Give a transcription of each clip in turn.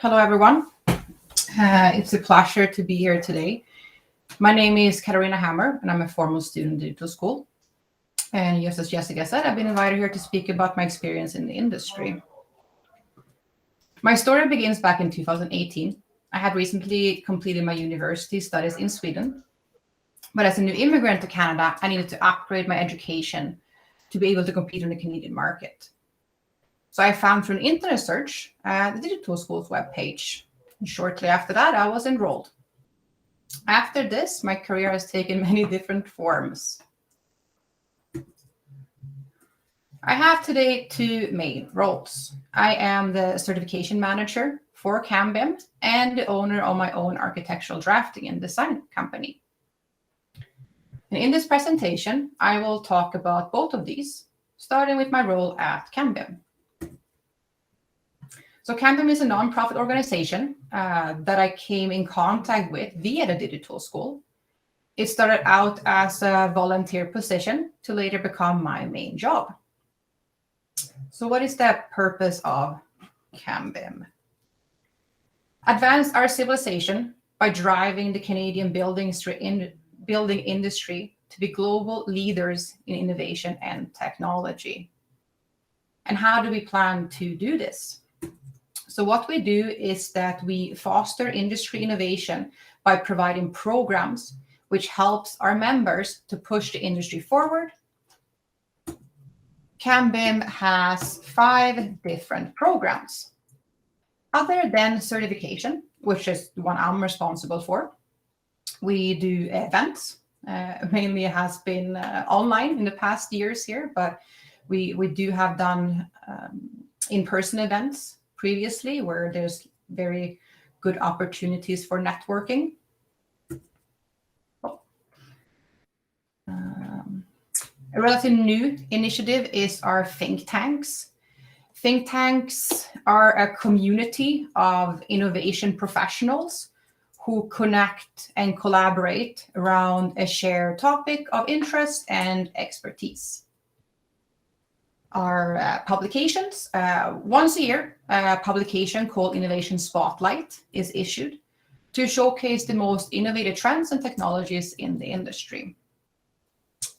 Hello, everyone. It's a pleasure to be here today. My name is Catarina Hammar, and I'm a former student in Digital School. And just as Jessica said, I've been invited here to speak about my experience in the industry. My story begins back in 2018. I had recently completed my university studies in Sweden. But as a new immigrant to Canada, I needed to upgrade my education to be able to compete on the Canadian market. So I found through an internet search the Digital School's webpage. And shortly after that, I was enrolled. After this, my career has taken many different forms. I have today two main roles. I am the certification manager for Cambium and the owner of my own architectural drafting and design company. And in this presentation, I will talk about both of these, starting with my role at Cambium. So Cambium is a nonprofit organization that I came in contact with via the Digital School. It started out as a volunteer position to later become my main job. So what is the purpose of Cambium? Advance our civilization by driving the Canadian building industry to be global leaders in innovation and technology. And how do we plan to do this? So what we do is that we foster industry innovation by providing programs which helps our members to push the industry forward. Cambium has 5 different programs. Other than certification, which is the one I'm responsible for, we do events. Mainly it has been online in the past years here, but we do have done in-person events previously, where there's very good opportunities for networking. A relatively new initiative is our think tanks. Think tanks are a community of innovation professionals who connect and collaborate around a shared topic of interest and expertise. Our publications, once a year, a publication called Innovation Spotlight is issued to showcase the most innovative trends and technologies in the industry.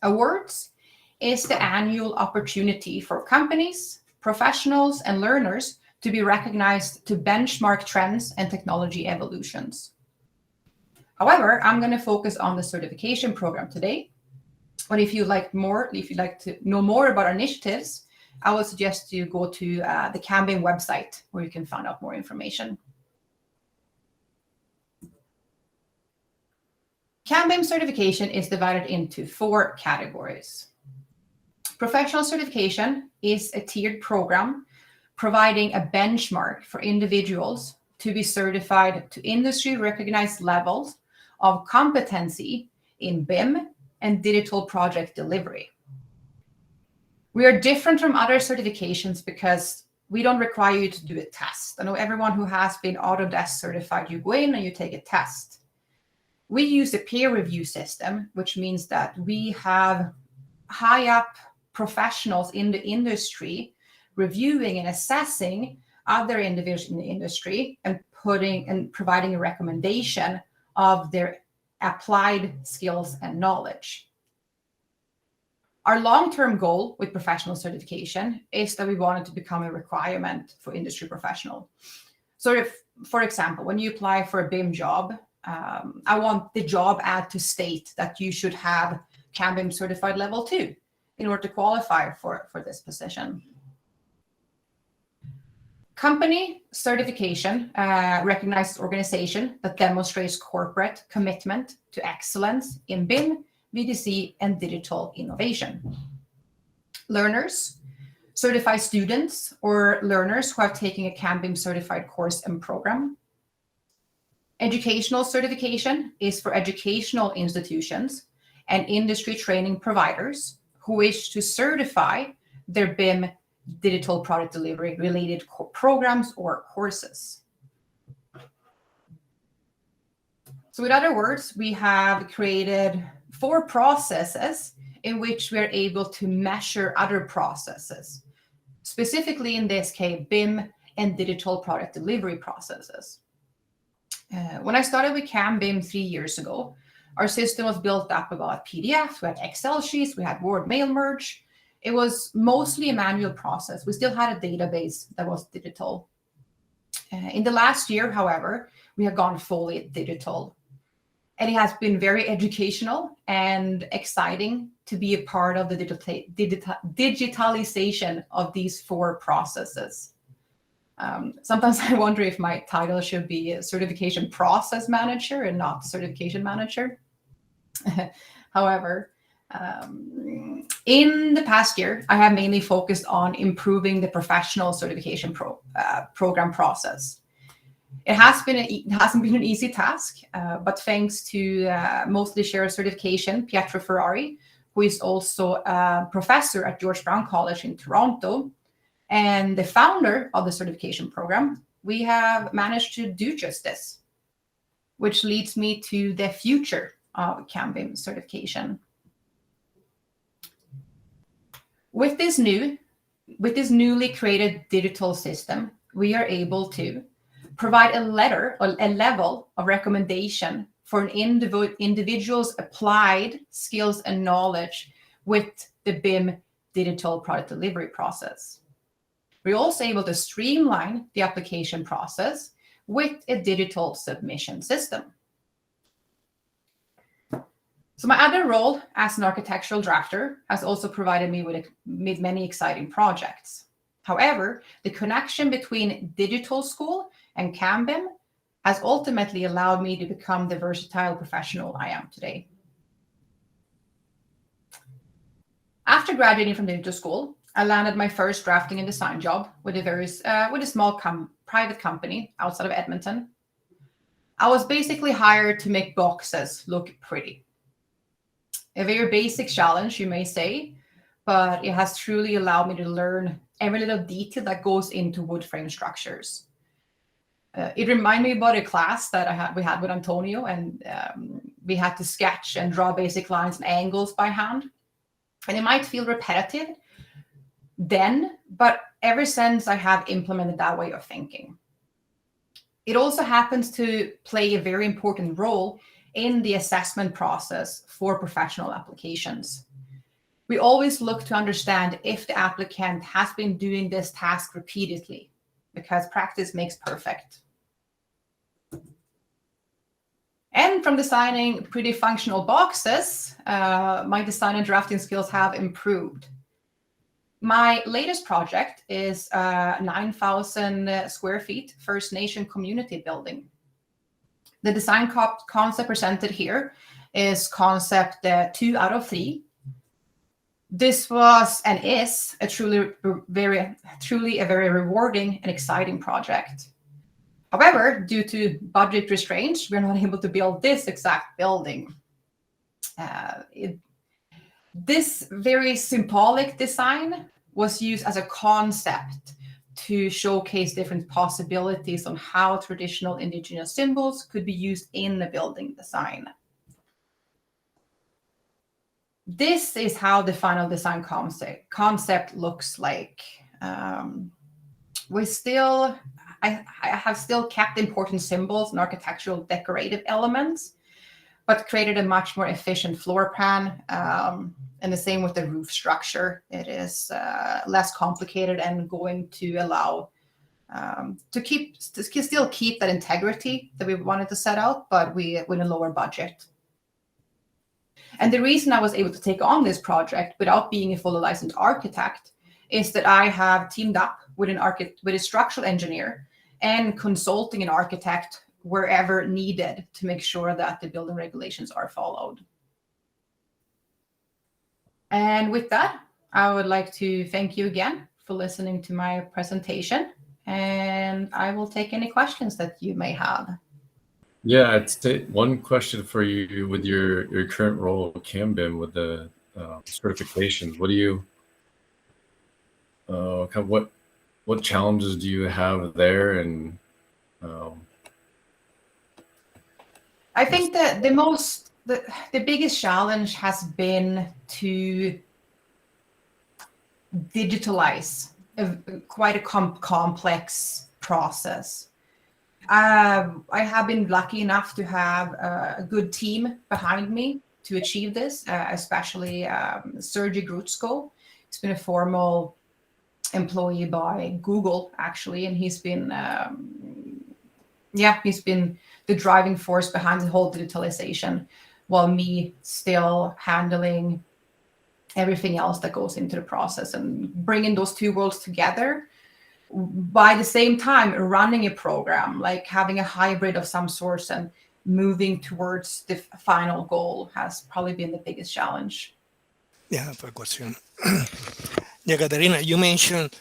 Awards is the annual opportunity for companies, professionals, and learners to be recognized to benchmark trends and technology evolutions. However, I'm going to focus on the certification program today. But if you'd like to know more about our initiatives, I would suggest you go to the Cambium website, where you can find out more information. Cambium certification is divided into 4 categories. Professional certification is a tiered program providing a benchmark for individuals to be certified to industry-recognized levels of competency in BIM and digital project delivery. We are different from other certifications because we don't require you to do a test. I know everyone who has been Autodesk certified, you go in and you take a test. We use a peer review system, which means that we have high up professionals in the industry reviewing and assessing other individuals in the industry and providing a recommendation of their applied skills and knowledge. Our long-term goal with professional certification is that we want it to become a requirement for industry professional. So if, for example, when you apply for a BIM job, I want the job ad to state that you should have Cambium certified level 2 in order to qualify for this position. Company certification recognizes organization that demonstrates corporate commitment to excellence in BIM, VDC, and digital innovation. Learners certify students or learners who have taken a Cambium certified course and program. Educational certification is for educational institutions and industry training providers who wish to certify their BIM digital product delivery related programs or courses. So in other words, we have created 4 processes in which we are able to measure other processes. Specifically in this case, BIM and digital product delivery processes. When I started with Cambium 3 years ago, our system was built up about PDF, we had Excel sheets, we had Word mail merge. It was mostly a manual process. We still had a database that was digital. In the last year, however, we have gone fully digital. And it has been very educational and exciting to be a part of the digitalization of these 4 processes. Sometimes I wonder if my title should be a certification process manager and not certification manager. However, in the past year, I have mainly focused on improving the professional certification program process. It hasn't been an easy task, but thanks to mostly shared certification, Pietro Ferrari, who is also a professor at George Brown College in Toronto, and the founder of the certification program, we have managed to do just this, which leads me to the future of Cambium certification. With this newly created digital system, we are able to provide a level of recommendation for an individual's applied skills and knowledge with the BIM digital product delivery process. We're also able to streamline the application process with a digital submission system. So my other role as an architectural drafter has also provided me with many exciting projects. However, the connection between Digital School and Cambium has ultimately allowed me to become the versatile professional I am today. After graduating from Digital School, I landed my first drafting and design job with a small private company outside of Edmonton. I was basically hired to make boxes look pretty. A very basic challenge, you may say, but it has truly allowed me to learn every little detail that goes into wood frame structures. It reminded me about a class that we had with Antonio, and we had to sketch and draw basic lines and angles by hand. And it might feel repetitive then, but ever since I have implemented that way of thinking. It also happens to play a very important role in the assessment process for professional applications. We always look to understand if the applicant has been doing this task repeatedly, because practice makes perfect. And from designing pretty functional boxes, my design and drafting skills have improved. My latest project is a 9,000 square feet First Nation community building. The design concept presented here is concept 2 out of 3. This was and is a truly a very rewarding and exciting project. However, due to budget restraints, we're not able to build this exact building. This very symbolic design was used as a concept to showcase different possibilities on how traditional indigenous symbols could be used in the building design. This is how the final design concept looks like. I have still kept important symbols and architectural decorative elements, but created a much more efficient floor plan, and the same with the roof structure. It is less complicated and going to allow to still keep that integrity that we wanted to set out, but with a lower budget. And the reason I was able to take on this project without being a fully licensed architect is that I have teamed up with a structural engineer and consulting an architect wherever needed to make sure that the building regulations are followed. And with that, I would like to thank you again for listening to my presentation, and I will take any questions that you may have. Yeah, I'd one question for you with your current role at Cambium with the certifications. What do you what challenges do you have there? And I think that the biggest challenge has been to digitalize quite a complex process. I have been lucky enough to have a good team behind me to achieve this, especially Sergey Grutsko. He's been a formal employee by Google, actually, and he's been the driving force behind the whole digitalization, while me still handling everything else that goes into the process and bringing those two worlds together. By the same time, running a program, like having a hybrid of some sort and moving towards the final goal has probably been the biggest challenge. Yeah, for question. Yeah, Catarina, you mentioned,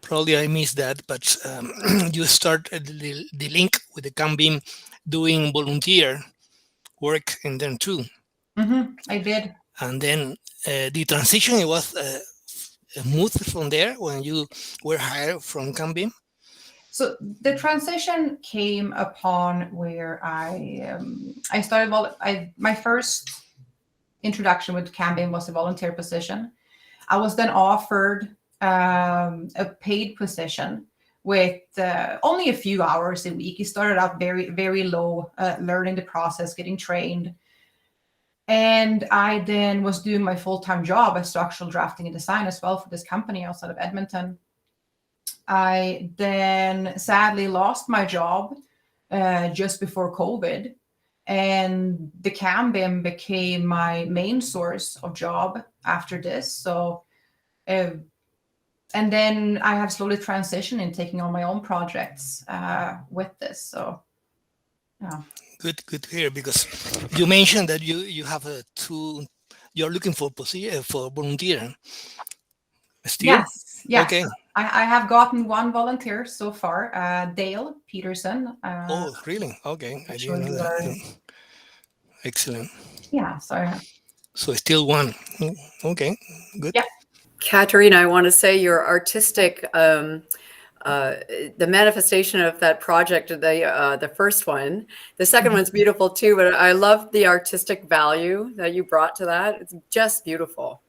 probably I missed that, but you started the link with the Cambium doing volunteer work in them too. I did. And then the transition, it was smooth from there when you were hired from Cambium? So the transition came upon where I started. My first introduction with Cambium was a volunteer position. I was then offered a paid position with only a few hours a week. It started out very, very low, learning the process, getting trained. And I then was doing my full-time job as structural drafting and design as well for this company outside of Edmonton. I then sadly lost my job just before COVID, and the Cambium became my main source of job after this. So, and then I have slowly transitioned in taking on my own projects with this. So, yeah. Good to hear, because you mentioned that you have you're looking for volunteer. Still? Yes. Okay. I have gotten one volunteer so far, Dale Peterson. Oh, really? Okay. I didn't know that. Excellent. Yeah. So still one. Okay. Good. Yeah. Catarina, I want to say your artistic, the manifestation of that project, the first one, the second one's beautiful too, but I love the artistic value that you brought to that. It's just beautiful.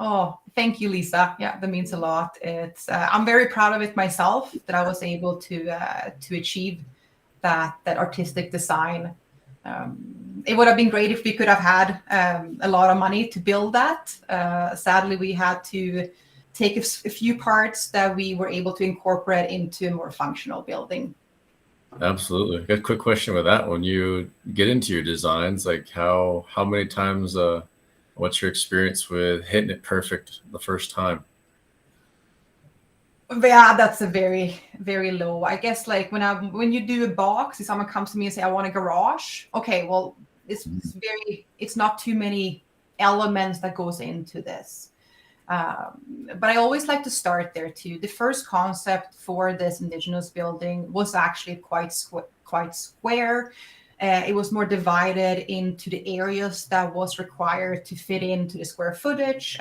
Oh, thank you, Lisa. Yeah, that means a lot. It's I'm very proud of it myself that I was able to achieve that artistic design. It would have been great if we could have had a lot of money to build that. Sadly, we had to take a few parts that we were able to incorporate into a more functional building. Absolutely. Got a quick question with that. When you get into your designs, like how many times, what's your experience with hitting it perfect the first time? Yeah, that's a very, very low. I guess like when you do a box, if someone comes to me and say, I want a garage. Okay, well, it's not too many elements that goes into this. But I always like to start there too. The first concept for this Indigenous building was actually quite square. It was more divided into the areas that was required to fit into the square footage.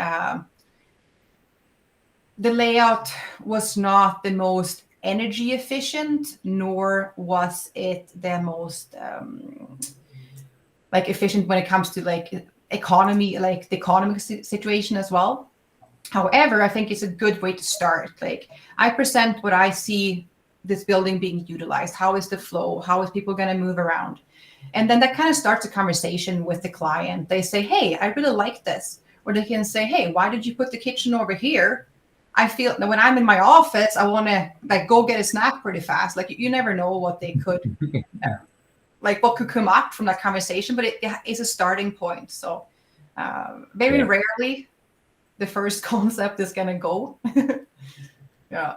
The layout was not the most energy efficient, nor was it the most efficient when it comes to economy, like the economic situation as well. However, I think it's a good way to start. Like I present what I see this building being utilized. How is the flow? How is people going to move around? And then that kind of starts a conversation with the client. They say, hey, I really like this. Or they can say, hey, why did you put the kitchen over here? I feel that when I'm in my office, I want to go get a snack pretty fast. Like you never know what they could, what could come up from that conversation, but it is a starting point. So very rarely the first concept is going to go. Yeah.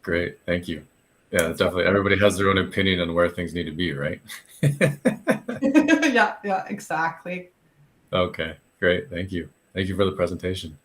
Great. Thank you. Yeah, definitely. Everybody has their own opinion on where things need to be, right? Yeah, exactly. Okay, great. Thank you. Thank you for the presentation.